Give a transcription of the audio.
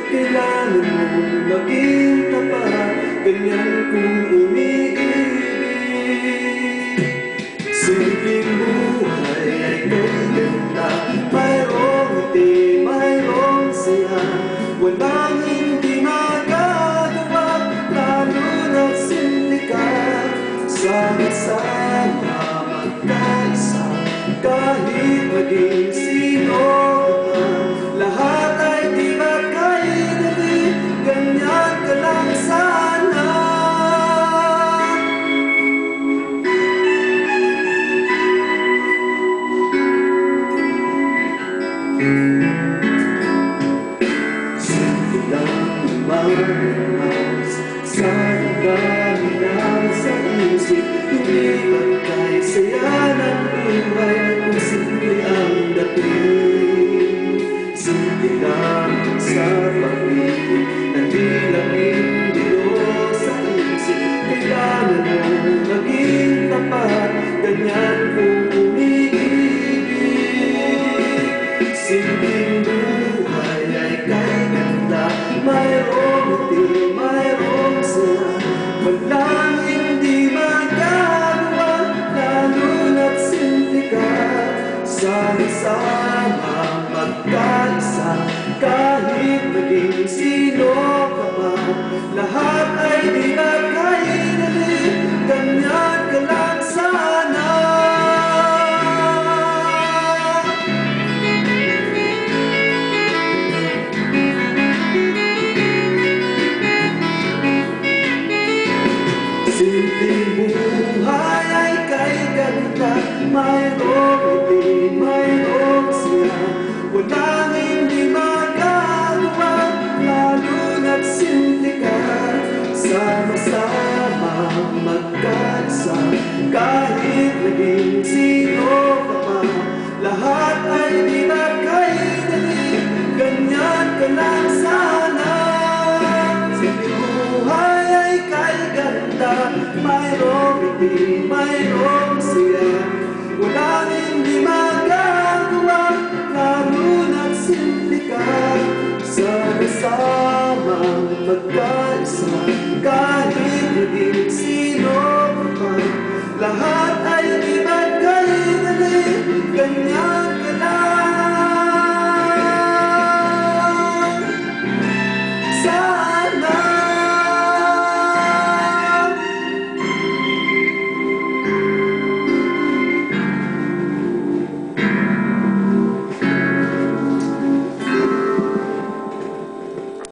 kailangan mong maging tapat, ganyan kung umiibig. Simpleng buhay ay kay ganda, mayroong ngiti, mayroong saya, walang hindi magagawa, lalo na't simple ka. Sama-sama magkaisa, kahit maging sino ka, lahat ay di magkaidali, ganyan ka lang sana. Simple lang naman sa dami na sa isip, hindi pagkay saya ng buhay kung simple ang dating. Simple lang sa pag-ibig, nandilamig dito sa isip, kailangan mong maging tapat, ganyan kung umiibig. Simpleng buhay ay kay ganda, mayroong ngiti, mayroong saya, walang hindi magagawa, lalo na't simple ka. Sama-sama magkaisa, kahit maging sino ka pa, lahat ay di magkaidali, ganyan ka lang sana. Simpleng buhay ay kay ganda, mayroong ngiti, mayroong siya, walang hindi magagawa, lalo na't simple ka. Sama-sama magkaisa, kahit naging sino ka pa, lahat ay di magkaidali, ganyan ka lang sana. Simpleng buhay ay kay ganda, mayroong ngiti, mayroong